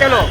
चलो।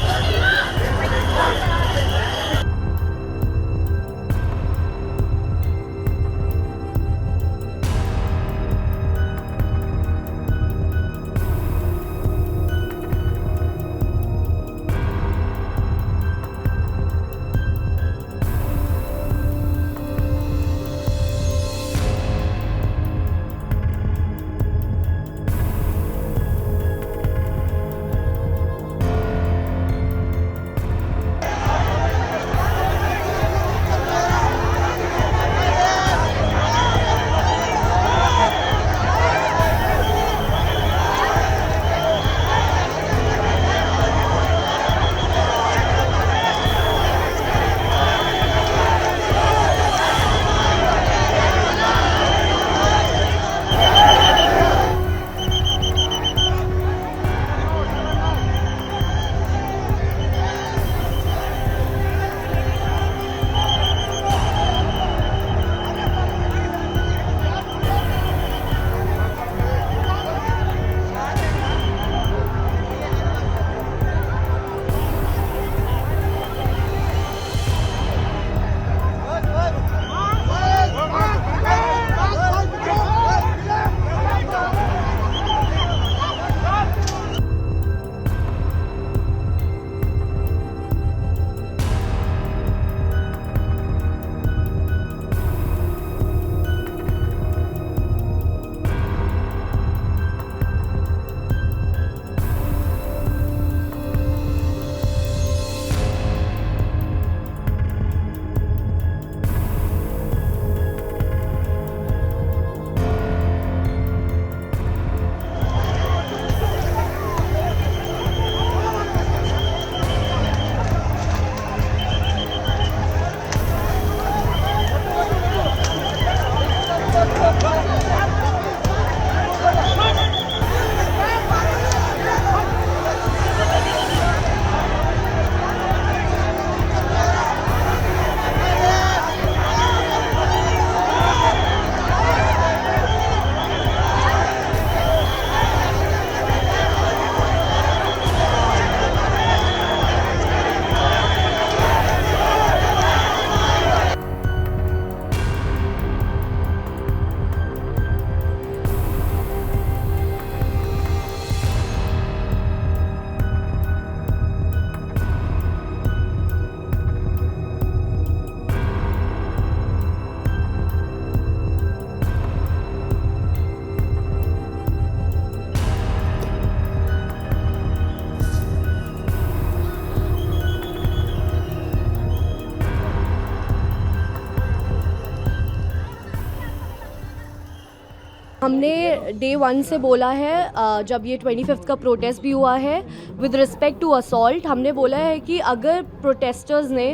हमने डे 1 से बोला है, जब ये 25th का प्रोटेस्ट भी हुआ है विद रिस्पेक्ट टू असॉल्ट, हमने बोला है कि अगर प्रोटेस्टर्स ने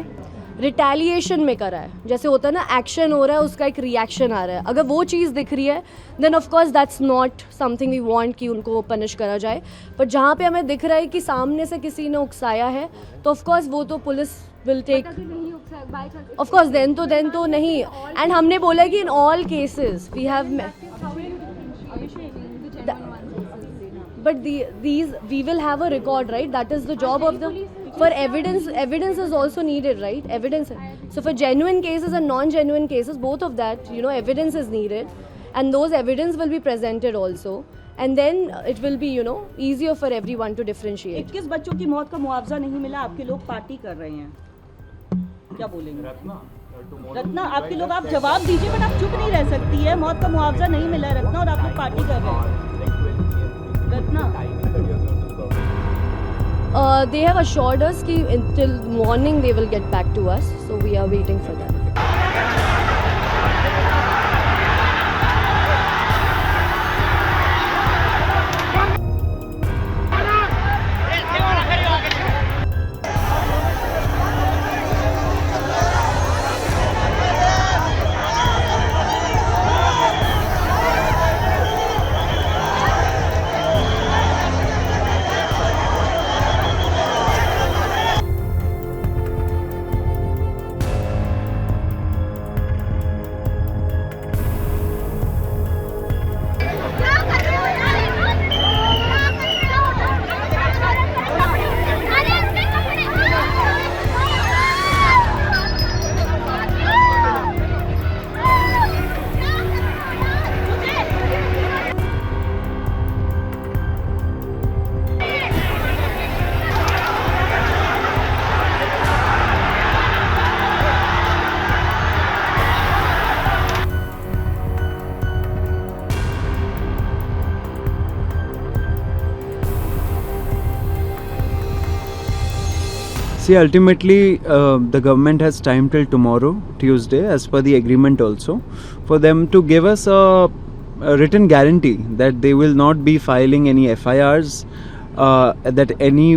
रिटेलिएशन में करा है, जैसे होता है ना एक्शन हो रहा है उसका एक रिएक्शन आ रहा है, अगर वो चीज़ दिख रही है then of course that's not something we want कि उनको पनिश करा जाए। पर जहाँ पे हमें दिख रहा है कि सामने से किसी ने उकसाया है तो ऑफ कोर्स वो तो police will take, of course then तो नहीं। एंड हमने बोला कि in all cases we have, but these we will have a record, right? That is the job of the, for evidence is also needed, right? Evidence, so for genuine cases and non-genuine cases, both of that, you know, evidence is needed, and those evidence will be presented also, and then it will be, you know, easier for everyone to differentiate. 21 बच्चों की मौत का मुआवजा नहीं मिला, आपके लोग party कर रहे हैं, क्या बोलेंगे? रत्ना, आपके लोग, आप जवाब दीजिए, बट आप चुप नहीं रह सकती है। मौत का मुआवजा नहीं मिला है रत्ना, और आप लोग पार्टी कर रहे हैं। Ratna, they have assured us कि until morning they will get back to us, so we are waiting for that. See, ultimately, the government has time till tomorrow, Tuesday, as per the agreement also, for them to give us a written guarantee that they will not be filing any FIRs, that any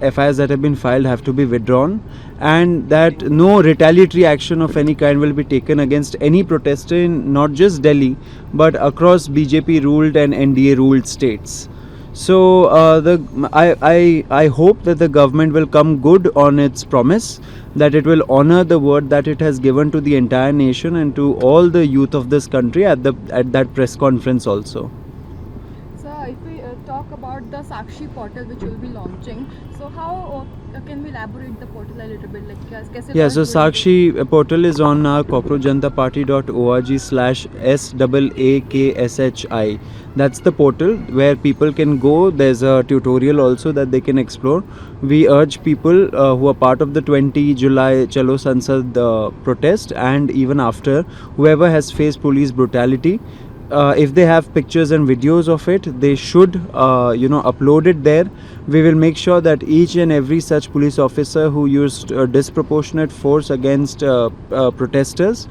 FIRs that have been filed have to be withdrawn, and that no retaliatory action of any kind will be taken against any protester in not just Delhi, but across BJP ruled and NDA ruled states. So I hope that the government will come good on its promise, that it will honor the word that it has given to the entire nation and to all the youth of this country at that press conference also. So if we talk about the Sakshi portal which will be launching, so how can we elaborate the portal a little bit? Like, kaise Yeah, so launch will it be? Sakshi portal is on our cockroachjnataparty.org/SAAKSHI. That's the portal where people can go. There's a tutorial also that they can explore. We urge people who are part of the 20 July Chalo Sansad protest, and even after, whoever has faced police brutality, if they have pictures and videos of it, they should upload it there. We will make sure that each and every such police officer who used disproportionate force against protesters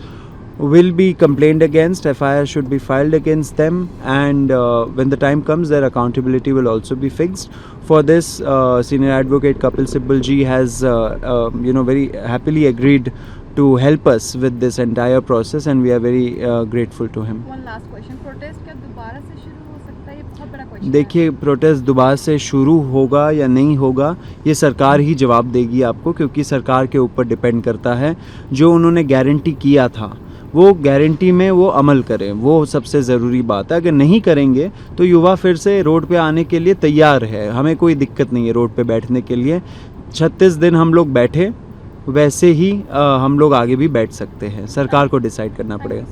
will be complained against. FIR should be filed against them, and when the time comes, their accountability will also be fixed. For this, senior advocate Kapil Sibal ji has very happily agreed to help us with this entire process, and we are very grateful to him. One last question, protest क्या दोबारा से शुरू हो सकता है? ये बहुत बड़ा क्वेश्चन देखिए, प्रोटेस्ट दोबारा से शुरू होगा या नहीं होगा, ये सरकार ही जवाब देगी आपको, क्योंकि सरकार के ऊपर डिपेंड करता है। जो उन्होंने गारंटी किया था, वो गारंटी में वो अमल करें, वो सबसे ज़रूरी बात है। अगर नहीं करेंगे तो युवा फिर से रोड पे आने के लिए तैयार है, हमें कोई दिक्कत नहीं है रोड पे बैठने के लिए। 36 दिन हम लोग बैठे, वैसे ही हम लोग आगे भी बैठ सकते हैं, सरकार को डिसाइड करना पड़ेगा।